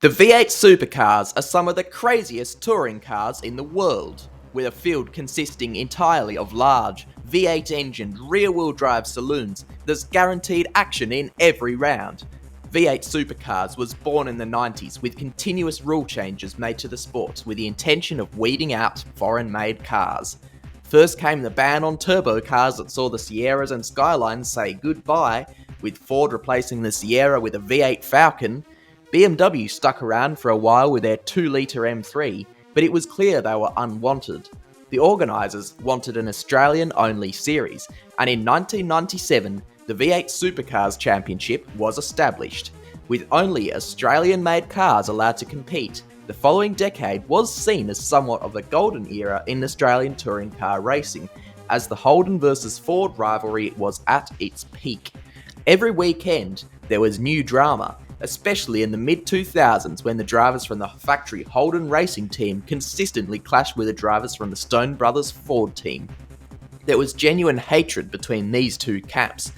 The V8 Supercars are some of the craziest touring cars in the world, with a field consisting entirely of large, V8 engined rear-wheel drive saloons that's guaranteed action in every round. V8 Supercars was born in the 90s with continuous rule changes made to the sport with the intention of weeding out foreign-made cars. First came the ban on turbo cars that saw the Sierras and Skylines say goodbye, with Ford replacing the Sierra with a V8 Falcon. BMW stuck around for a while with their 2-litre M3, but it was clear they were unwanted. The organisers wanted an Australian-only series, and in 1997, the V8 Supercars Championship was established. With only Australian-made cars allowed to compete, the following decade was seen as somewhat of a golden era in Australian touring car racing, as the Holden vs Ford rivalry was at its peak. Every weekend, there was new drama, especially in the mid-2000s when the drivers from the factory Holden racing team consistently clashed with the drivers from the Stone Brothers Ford team. There was genuine hatred between these two camps.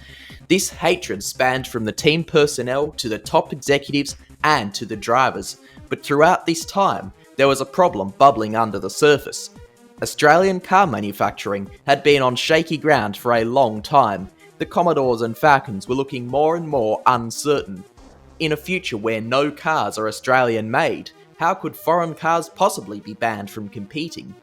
This hatred spanned from the team personnel to the top executives and to the drivers, but throughout this time, there was a problem bubbling under the surface. Australian car manufacturing had been on shaky ground for a long time. The Commodores and Falcons were looking more and more uncertain. In a future where no cars are Australian-made, how could foreign cars possibly be banned from competing?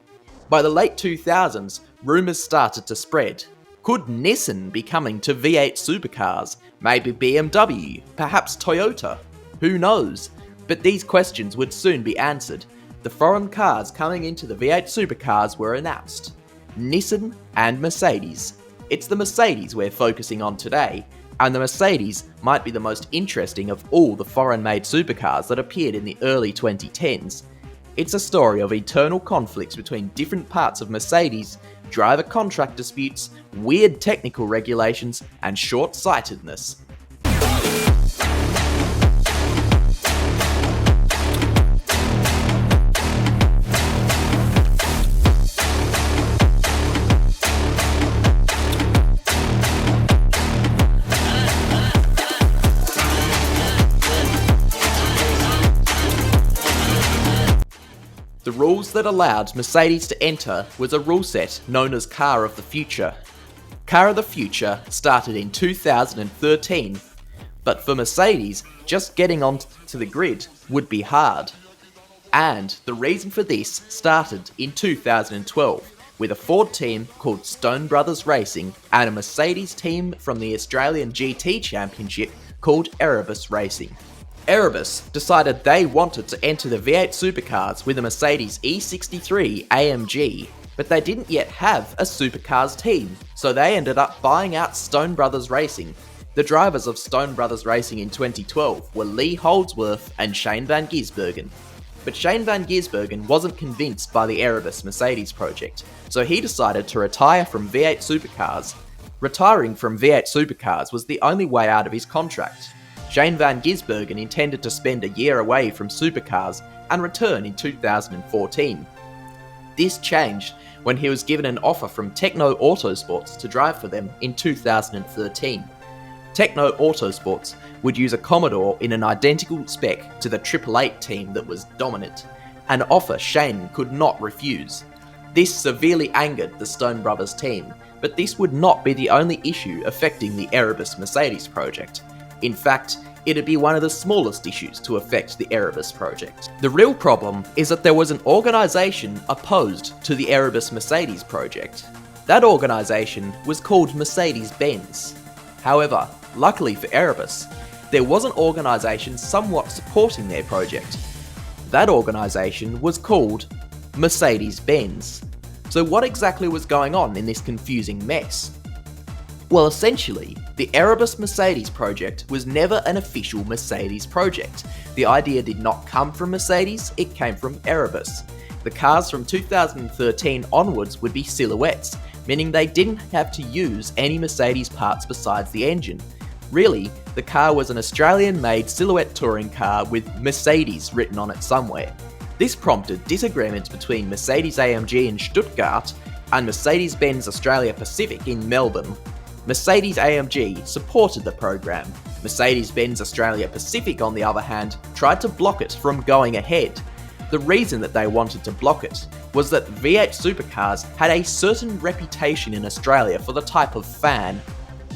By the late 2000s, rumours started to spread. Could Nissan be coming to V8 Supercars? Maybe BMW? Perhaps Toyota? Who knows? But these questions would soon be answered. The foreign cars coming into the V8 Supercars were announced: Nissan and Mercedes. It's the Mercedes we're focusing on today, and the Mercedes might be the most interesting of all the foreign-made supercars that appeared in the early 2010s. It's a story of eternal conflicts between different parts of Mercedes, driver contract disputes, weird technical regulations, and short-sightedness. The rules that allowed Mercedes to enter was a rule set known as Car of the Future. Car of the Future started in 2013, but for Mercedes, just getting onto the grid would be hard. And the reason for this started in 2012, with a Ford team called Stone Brothers Racing and a Mercedes team from the Australian GT Championship called Erebus Racing. Erebus decided they wanted to enter the V8 Supercars with a Mercedes E63 AMG, but they didn't yet have a Supercars team, so they ended up buying out Stone Brothers Racing. The drivers of Stone Brothers Racing in 2012 were Lee Holdsworth and Shane Van Gisbergen. But Shane Van Gisbergen wasn't convinced by the Erebus Mercedes project, so he decided to retire from V8 Supercars. Retiring from V8 Supercars was the only way out of his contract. Shane Van Gisbergen intended to spend a year away from supercars and return in 2014. This changed when he was given an offer from Techno Autosports to drive for them in 2013. Techno Autosports would use a Commodore in an identical spec to the 888 team that was dominant, an offer Shane could not refuse. This severely angered the Stone Brothers team, but this would not be the only issue affecting the Erebus Mercedes project. In fact, it'd be one of the smallest issues to affect the Erebus project. The real problem is that there was an organisation opposed to the Erebus Mercedes project. That organisation was called Mercedes-Benz. However, luckily for Erebus, there was an organisation somewhat supporting their project. That organisation was called Mercedes-Benz. So what exactly was going on in this confusing mess? Well, essentially, the Erebus Mercedes project was never an official Mercedes project. The idea did not come from Mercedes, it came from Erebus. The cars from 2013 onwards would be silhouettes, meaning they didn't have to use any Mercedes parts besides the engine. Really, the car was an Australian-made silhouette touring car with Mercedes written on it somewhere. This prompted disagreements between Mercedes-AMG in Stuttgart and Mercedes-Benz Australia Pacific in Melbourne. Mercedes-AMG supported the program, Mercedes-Benz Australia Pacific, on the other hand, tried to block it from going ahead. The reason that they wanted to block it was that V8 Supercars had a certain reputation in Australia for the type of fan.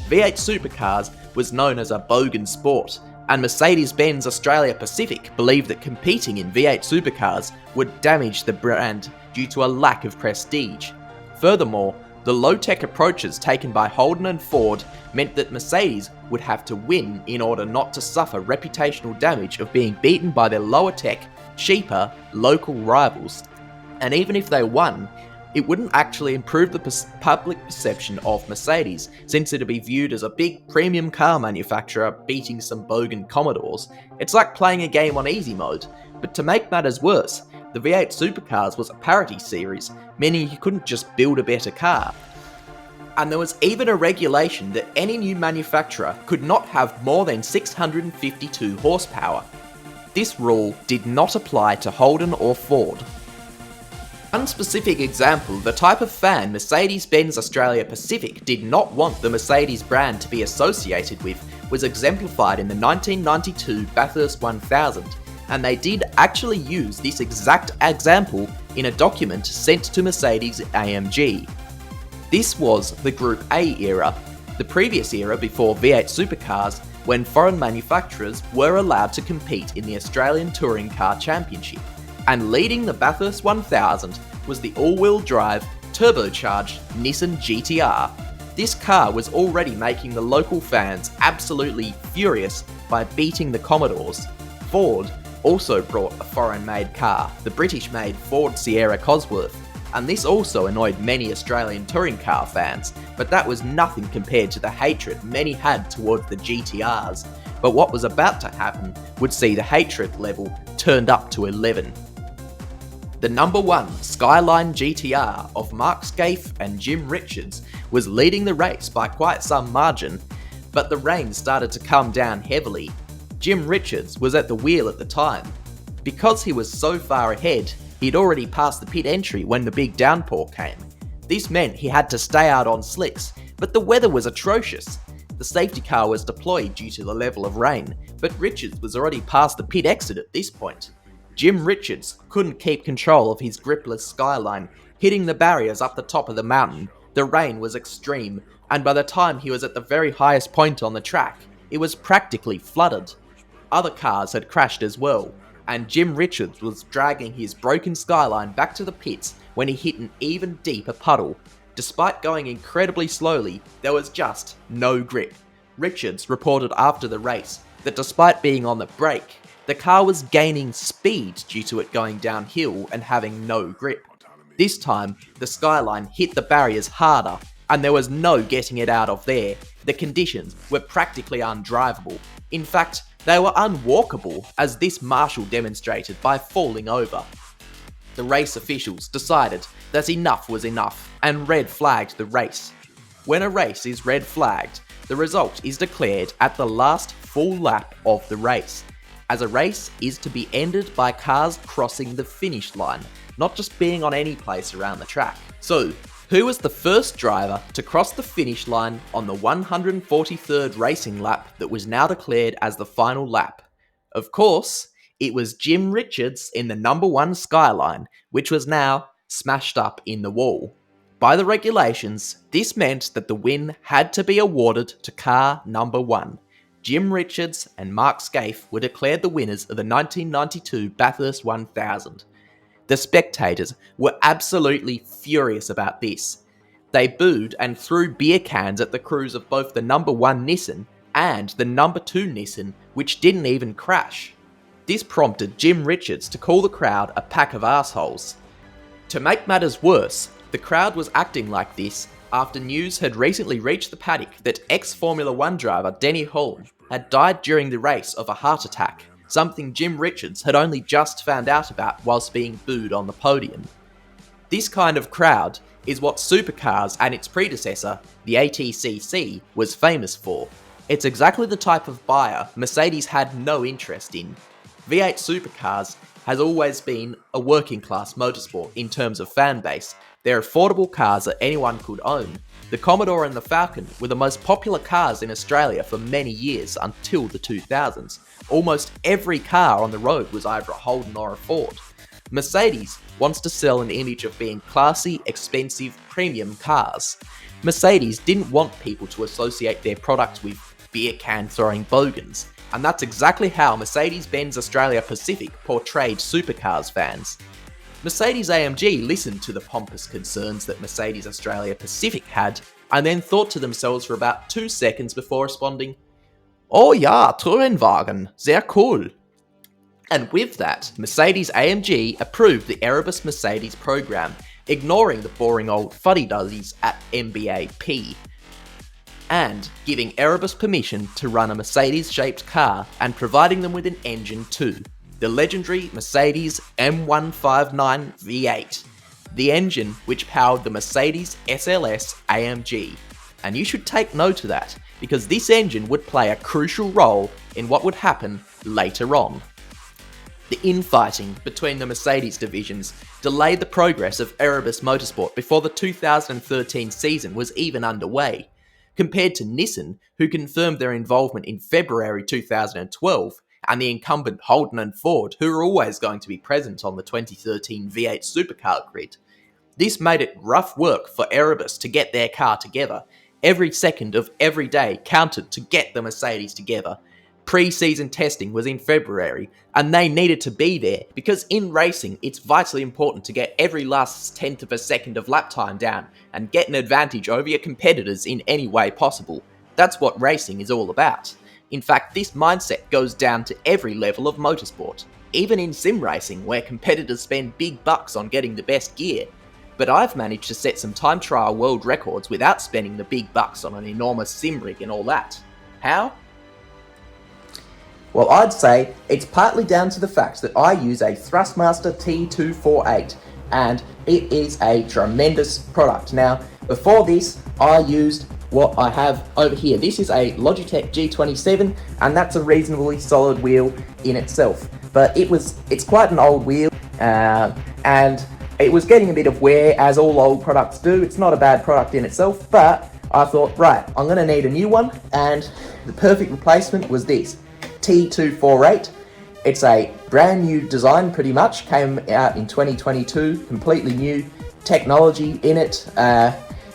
V8 Supercars was known as a bogan sport, and Mercedes-Benz Australia Pacific believed that competing in V8 Supercars would damage the brand due to a lack of prestige. Furthermore, the low-tech approaches taken by Holden and Ford meant that Mercedes would have to win in order not to suffer reputational damage of being beaten by their lower-tech, cheaper, local rivals. And even if they won, it wouldn't actually improve the public perception of Mercedes, since it'd be viewed as a big premium car manufacturer beating some bogan Commodores. It's like playing a game on easy mode. But to make matters worse, the V8 Supercars was a parity series, meaning you couldn't just build a better car. And there was even a regulation that any new manufacturer could not have more than 652 horsepower. This rule did not apply to Holden or Ford. One specific example, the type of fan Mercedes-Benz Australia Pacific did not want the Mercedes brand to be associated with, was exemplified in the 1992 Bathurst 1000, and they did actually use this exact example in a document sent to Mercedes AMG. This was the Group A era, the previous era before V8 Supercars, when foreign manufacturers were allowed to compete in the Australian Touring Car Championship. And leading the Bathurst 1000 was the all-wheel drive, turbocharged Nissan GTR. This car was already making the local fans absolutely furious by beating the Commodores. Ford also brought a foreign-made car, the British-made Ford Sierra Cosworth, and this also annoyed many Australian touring car fans, but that was nothing compared to the hatred many had towards the GTRs. But what was about to happen would see the hatred level turned up to 11. The number 1 Skyline GTR of Mark Scaife and Jim Richards was leading the race by quite some margin, but the rain started to come down heavily. Jim Richards was at the wheel at the time. Because he was so far ahead, he'd already passed the pit entry when the big downpour came. This meant he had to stay out on slicks, but the weather was atrocious. The safety car was deployed due to the level of rain, but Richards was already past the pit exit at this point. Jim Richards couldn't keep control of his gripless Skyline, hitting the barriers up the top of the mountain. The rain was extreme, and by the time he was at the very highest point on the track, it was practically flooded. Other cars had crashed as well, and Jim Richards was dragging his broken Skyline back to the pits when he hit an even deeper puddle. Despite going incredibly slowly, there was just no grip. Richards reported after the race that despite being on the brake, the car was gaining speed due to it going downhill and having no grip. This time, the Skyline hit the barriers harder, and there was no getting it out of there. The conditions were practically undrivable. In fact, they were unwalkable, as this marshal demonstrated by falling over. The race officials decided that enough was enough and red flagged the race. When a race is red flagged, the result is declared at the last full lap of the race, as a race is to be ended by cars crossing the finish line, not just being on any place around the track. So, who was the first driver to cross the finish line on the 143rd racing lap that was now declared as the final lap? Of course, it was Jim Richards in the number 1 Skyline, which was now smashed up in the wall. By the regulations, this meant that the win had to be awarded to car number 1. Jim Richards and Mark Scaife were declared the winners of the 1992 Bathurst 1000. The spectators were absolutely furious about this. They booed and threw beer cans at the crews of both the number 1 Nissan and the number 2 Nissan, which didn't even crash. This prompted Jim Richards to call the crowd a pack of assholes. To make matters worse, the crowd was acting like this after news had recently reached the paddock that ex-Formula 1 driver Denny Hulme had died during the race of a heart attack, something Jim Richards had only just found out about whilst being booed on the podium. This kind of crowd is what Supercars and its predecessor, the ATCC, was famous for. It's exactly the type of buyer Mercedes had no interest in. V8 Supercars has always been a working class motorsport in terms of fan base. They're affordable cars that anyone could own. The Commodore and the Falcon were the most popular cars in Australia for many years until the 2000s. Almost every car on the road was either a Holden or a Ford. Mercedes wants to sell an image of being classy, expensive, premium cars. Mercedes didn't want people to associate their product with beer can throwing bogans, and that's exactly how Mercedes-Benz Australia Pacific portrayed supercars fans. Mercedes-AMG listened to the pompous concerns that Mercedes Australia Pacific had, and then thought to themselves for about 2 seconds before responding, "Oh ja, Tourenwagen, sehr cool." And with that, Mercedes-AMG approved the Erebus Mercedes program, ignoring the boring old fuddy-duddies at MBAP, and giving Erebus permission to run a Mercedes-shaped car and providing them with an engine too. The legendary Mercedes M159 V8, the engine which powered the Mercedes SLS AMG. And you should take note of that, because this engine would play a crucial role in what would happen later on. The infighting between the Mercedes divisions delayed the progress of Erebus Motorsport before the 2013 season was even underway. Compared to Nissan, who confirmed their involvement in February 2012, and the incumbent Holden and Ford, who are always going to be present on the 2013 V8 Supercar grid. This made it rough work for Erebus to get their car together. Every second of every day counted to get the Mercedes together. Pre-season testing was in February, and they needed to be there because in racing it's vitally important to get every last tenth of a second of lap time down and get an advantage over your competitors in any way possible. That's what racing is all about. In fact, this mindset goes down to every level of motorsport, even in sim racing where competitors spend big bucks on getting the best gear. But I've managed to set some time trial world records without spending the big bucks on an enormous sim rig and all that. How? Well, I'd say it's partly down to the fact that I use a Thrustmaster T248, and it is a tremendous product. Now, before this, I used what I have over here. This is a Logitech G27, and that's a reasonably solid wheel in itself. But it's quite an old wheel, and it was getting a bit of wear, as all old products do. It's not a bad product in itself, but I thought, right, I'm going to need a new one, and the perfect replacement was this T248. It's a brand new design pretty much, came out in 2022, completely new technology in it.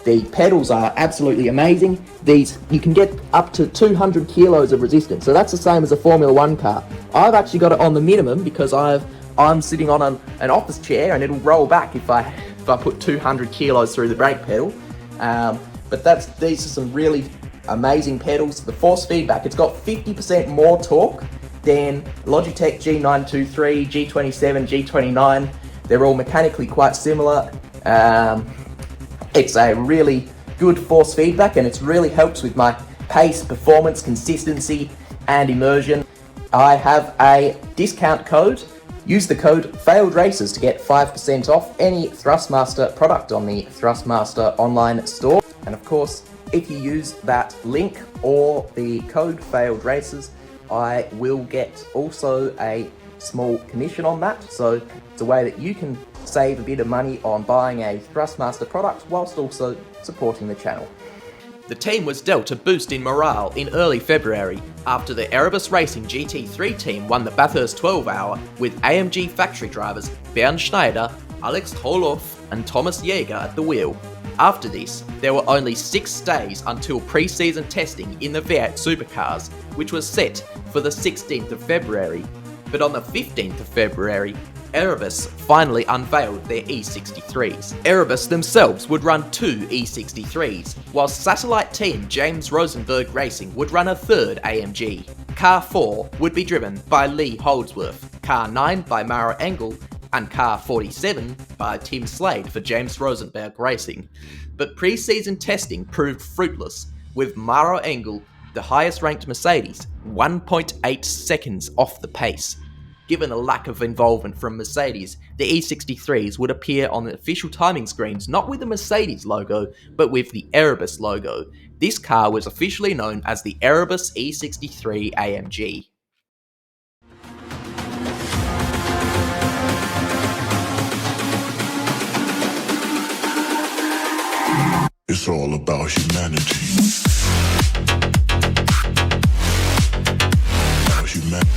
The pedals are absolutely amazing. You can get up to 200 kilos of resistance, so that's the same as a Formula 1 car. I've actually got it on the minimum because I'm sitting on an office chair and it'll roll back if I put 200 kilos through the brake pedal. But these are some really amazing pedals. The force feedback, it's got 50% more torque than Logitech G923, G27, G29. They're all mechanically quite similar. It's a really good force feedback, and it really helps with my pace, performance, consistency, and immersion. I have a discount code. Use the code FAILEDRACES to get 5% off any Thrustmaster product on the Thrustmaster online store. And of course, if you use that link or the code FAILEDRACES, I will get also a small commission on that. So it's a way that you can save a bit of money on buying a Thrustmaster product whilst also supporting the channel. The team was dealt a boost in morale in early February after the Erebus Racing GT3 team won the Bathurst 12 Hour with AMG factory drivers Bernd Schneider, Alex Holoff and Thomas Jäger at the wheel. After this, there were only 6 days until pre-season testing in the V8 Supercars, which was set for the 16th of February. But on the 15th of February, Erebus finally unveiled their E63s. Erebus themselves would run 2 E63s, while satellite team James Rosenberg Racing would run a third AMG. Car 4 would be driven by Lee Holdsworth, Car 9 by Mara Engel, and Car 47 by Tim Slade for James Rosenberg Racing. But pre-season testing proved fruitless, with Mara Engel, the highest ranked Mercedes, 1.8 seconds off the pace. Given a lack of involvement from Mercedes, the E63s would appear on the official timing screens not with the Mercedes logo, but with the Erebus logo. This car was officially known as the Erebus E63 AMG. It's all about humanity. About humanity.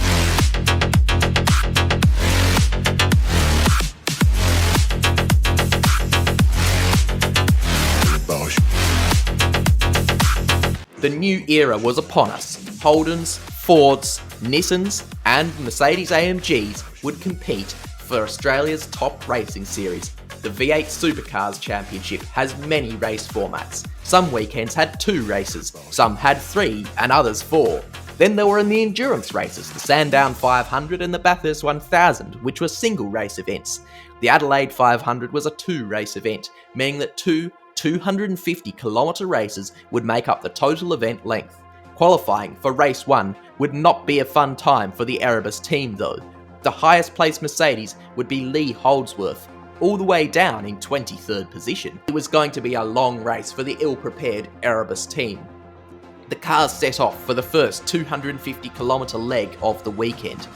The new era was upon us. Holdens, Fords, Nissans and Mercedes-AMGs would compete for Australia's top racing series. The V8 Supercars Championship has many race formats. Some weekends had 2 races, some had 3 and others 4. Then there were the endurance races, the Sandown 500 and the Bathurst 1000, which were single race events. The Adelaide 500 was a 2 race event, meaning that 2 250km races would make up the total event length. Qualifying for race 1 would not be a fun time for the Erebus team though. The highest placed Mercedes would be Lee Holdsworth, all the way down in 23rd position. It was going to be a long race for the ill-prepared Erebus team. The cars set off for the first 250km leg of the weekend.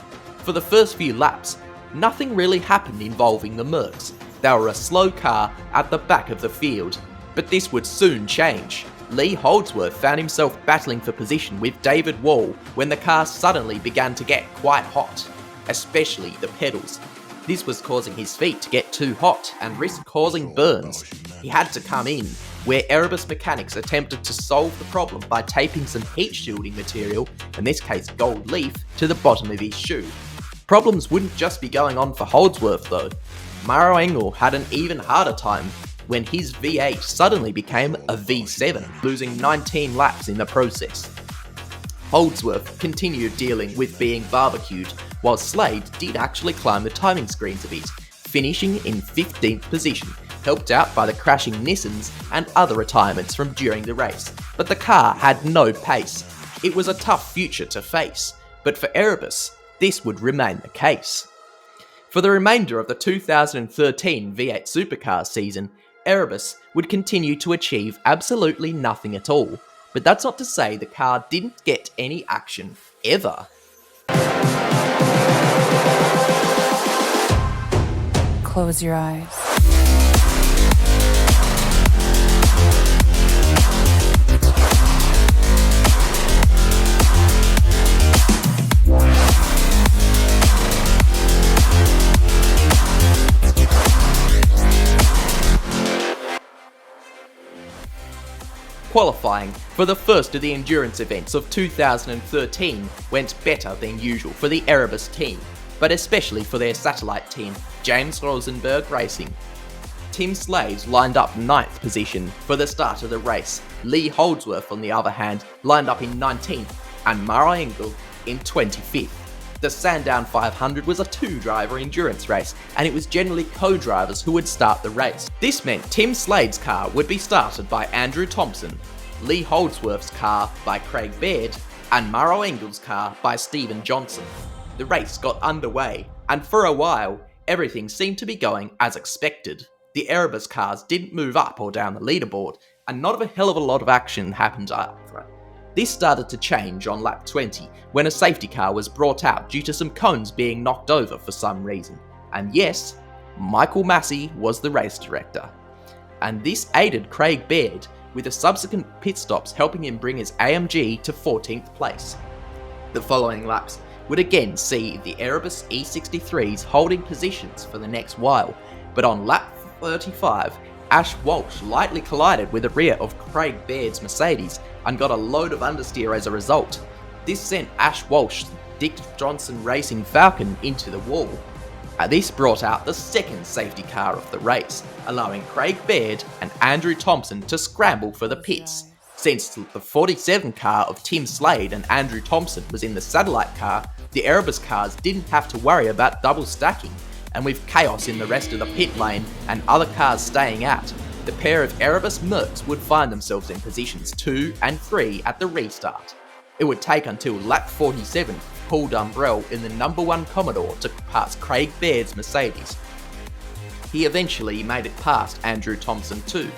For the first few laps, nothing really happened involving the Mercs. They were a slow car at the back of the field, but this would soon change. Lee Holdsworth found himself battling for position with David Wall when the car suddenly began to get quite hot, especially the pedals. This was causing his feet to get too hot and risk causing burns. He had to come in, where Erebus mechanics attempted to solve the problem by taping some heat shielding material, in this case gold leaf, to the bottom of his shoe. Problems wouldn't just be going on for Holdsworth though. Maro Engel had an even harder time when his V8 suddenly became a V7, losing 19 laps in the process. Holdsworth continued dealing with being barbecued, while Slade did actually climb the timing screens a bit, finishing in 15th position, helped out by the crashing Nissans and other retirements from during the race. But the car had no pace. It was a tough future to face, but for Erebus, this would remain the case. For the remainder of the 2013 V8 Supercars season, Erebus would continue to achieve absolutely nothing at all, but that's not to say the car didn't get any action ever. Close your eyes. Qualifying for the first of the endurance events of 2013 went better than usual for the Erebus team, but especially for their satellite team, James Rosenberg Racing. Tim Slade lined up 9th position for the start of the race. Lee Holdsworth, on the other hand, lined up in 19th, and Maro Engel in 25th. The Sandown 500 was a 2-driver endurance race, and it was generally co-drivers who would start the race. This meant Tim Slade's car would be started by Andrew Thompson, Lee Holdsworth's car by Craig Baird, and Maro Engel's car by Stephen Johnson. The race got underway, and for a while, everything seemed to be going as expected. The Erebus cars didn't move up or down the leaderboard, and not a hell of a lot of action happened up front. This started to change on lap 20 when a safety car was brought out due to some cones being knocked over for some reason. And yes, Michael Massey was the race director. And this aided Craig Baird, with the subsequent pit stops helping him bring his AMG to 14th place. The following laps would again see the Erebus E63s holding positions for the next while, but on lap 35, Ash Walsh lightly collided with the rear of Craig Baird's Mercedes and got a load of understeer as a result. This sent Ash Walsh's Dick Johnson Racing Falcon into the wall. This brought out the second safety car of the race, allowing Craig Baird and Andrew Thompson to scramble for the pits. Since the 47 car of Tim Slade and Andrew Thompson was in the satellite car, the Erebus cars didn't have to worry about double stacking, and with chaos in the rest of the pit lane and other cars staying out, the pair of Erebus Mercs would find themselves in positions 2 and 3 at the restart. It would take until lap 47 for Paul Dumbrell in the #1 Commodore to pass Craig Baird's Mercedes. He eventually made it past Andrew Thompson too,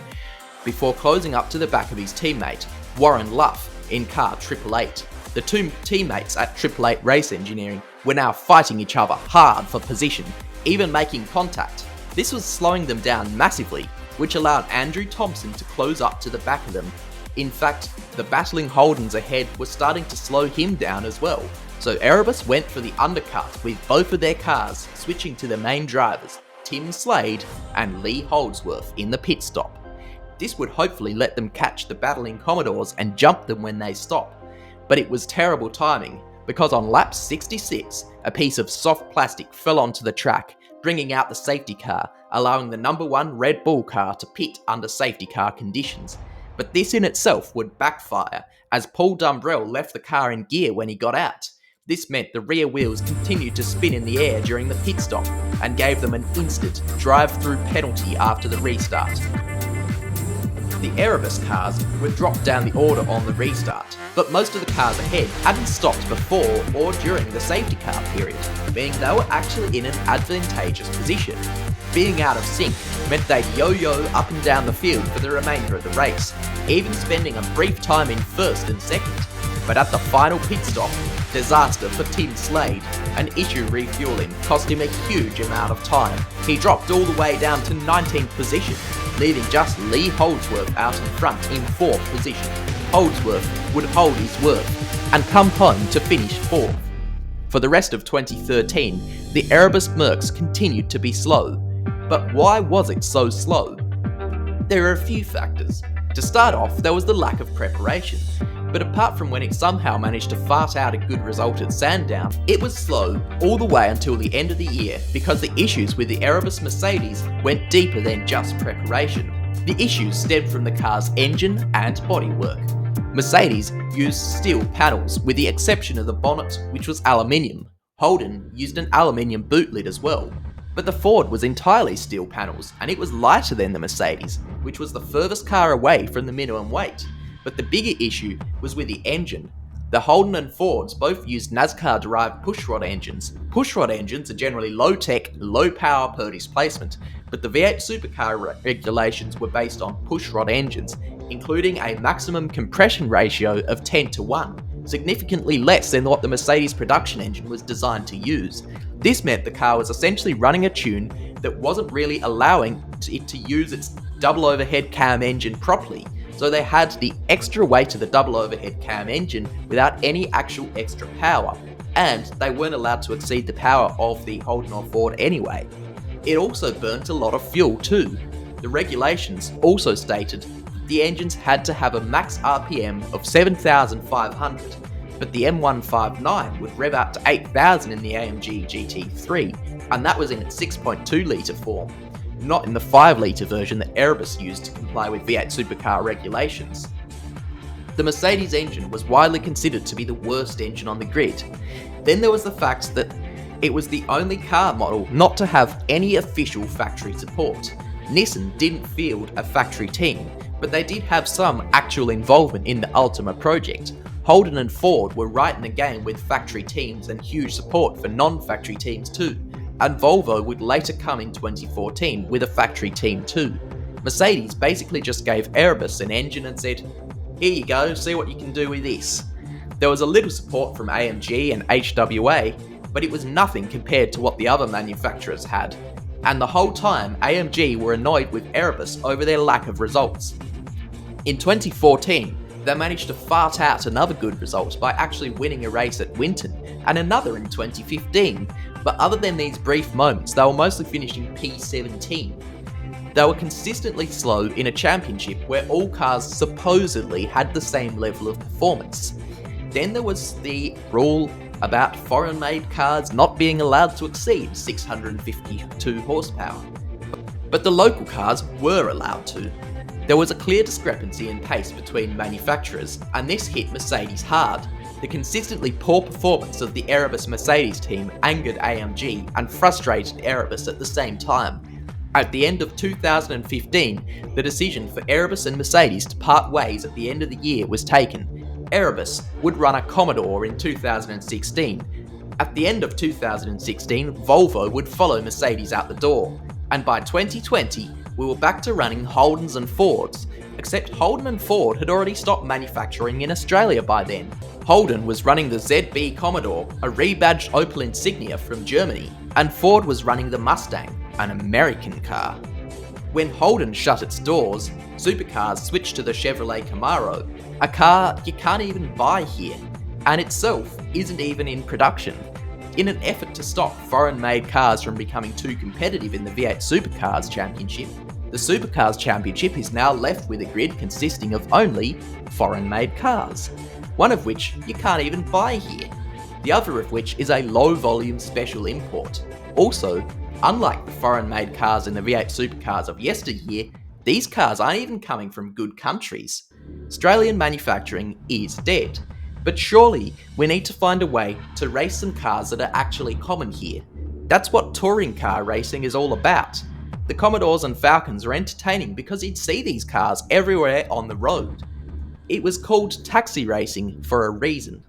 before closing up to the back of his teammate, Warren Luff, in car 888. The two teammates at 888 Race Engineering were now fighting each other hard for position, even making contact. This was slowing them down massively, which allowed Andrew Thompson to close up to the back of them. In fact, the battling Holdens ahead was starting to slow him down as well, so Erebus went for the undercut with both of their cars switching to the main drivers, Tim Slade and Lee Holdsworth, in the pit stop. This would hopefully let them catch the battling Commodores and jump them when they stop, but it was terrible timing, because on lap 66, a piece of soft plastic fell onto the track, bringing out the safety car, allowing the number 1 Red Bull car to pit under safety car conditions. But this in itself would backfire, as Paul Dumbrell left the car in gear when he got out. This meant the rear wheels continued to spin in the air during the pit stop, and gave them an instant drive-through penalty after the restart. The Erebus cars were dropped down the order on the restart, but most of the cars ahead hadn't stopped before or during the safety car period, meaning they were actually in an advantageous position. Being out of sync meant they'd yo-yo up and down the field for the remainder of the race, even spending a brief time in first and second. But at the final pit stop, disaster for Tim Slade. An issue refueling cost him a huge amount of time. He dropped all the way down to 19th position, leaving just Lee Holdsworth out in front in 4th position. Holdsworth would hold his worth and come home to finish 4th. For the rest of 2013, the Erebus Mercs continued to be slow. But why was it so slow? There are a few factors. To start off, there was the lack of preparation. But apart from when it somehow managed to fart out a good result at Sandown, it was slow all the way until the end of the year because the issues with the Erebus Mercedes went deeper than just preparation. The issues stemmed from the car's engine and bodywork. Mercedes used steel panels with the exception of the bonnet, which was aluminium. Holden used an aluminium boot lid as well. But the Ford was entirely steel panels, and it was lighter than the Mercedes, which was the furthest car away from the minimum weight. But the bigger issue was with the engine. The Holden and Fords both used NASCAR-derived pushrod engines. Pushrod engines are generally low-tech, low-power per displacement, but the V8 Supercar regulations were based on pushrod engines, including a maximum compression ratio of 10:1, significantly less than what the Mercedes production engine was designed to use. This meant the car was essentially running a tune that wasn't really allowing it to use its double overhead cam engine properly, so they had the extra weight of the double overhead cam engine without any actual extra power, and they weren't allowed to exceed the power of the Holden or Ford anyway. It also burnt a lot of fuel too. The regulations also stated that the engines had to have a max RPM of 7,500, but the M159 would rev out to 8,000 in the AMG GT3, and that was in its 6.2 litre form, not in the 5 litre version that Erebus used to comply with V8 Supercar regulations. The Mercedes engine was widely considered to be the worst engine on the grid. Then there was the fact that it was the only car model not to have any official factory support. Nissan didn't field a factory team, but they did have some actual involvement in the Altima project. Holden and Ford were right in the game with factory teams and huge support for non-factory teams too, and Volvo would later come in 2014 with a factory team too. Mercedes basically just gave Erebus an engine and said, "Here you go, see what you can do with this." There was a little support from AMG and HWA, but it was nothing compared to what the other manufacturers had. And the whole time, AMG were annoyed with Erebus over their lack of results. In 2014, they managed to fart out another good result by actually winning a race at Winton, and another in 2015, but other than these brief moments, they were mostly finishing P17. They were consistently slow in a championship where all cars supposedly had the same level of performance. Then there was the rule about foreign-made cars not being allowed to exceed 652 horsepower. But the local cars were allowed to. There was a clear discrepancy in pace between manufacturers, and this hit Mercedes hard. The consistently poor performance of the Erebus Mercedes team angered AMG and frustrated Erebus at the same time. At the end of 2015, the decision for Erebus and Mercedes to part ways at the end of the year was taken. Erebus would run a Commodore in 2016. At the end of 2016, Volvo would follow Mercedes out the door, and by 2020, we were back to running Holdens and Fords, except Holden and Ford had already stopped manufacturing in Australia by then. Holden was running the ZB Commodore, a rebadged Opel Insignia from Germany, and Ford was running the Mustang, an American car. When Holden shut its doors, Supercars switched to the Chevrolet Camaro, a car you can't even buy here, and itself isn't even in production. In an effort to stop foreign-made cars from becoming too competitive in the V8 Supercars Championship, the Supercars Championship is now left with a grid consisting of only foreign-made cars, one of which you can't even buy here, the other of which is a low-volume special import. Also, unlike the foreign-made cars in the V8 Supercars of yesteryear, these cars aren't even coming from good countries. Australian manufacturing is dead, but surely we need to find a way to race some cars that are actually common here. That's what touring car racing is all about. The Commodores and Falcons are entertaining because you'd see these cars everywhere on the road. It was called taxi racing for a reason.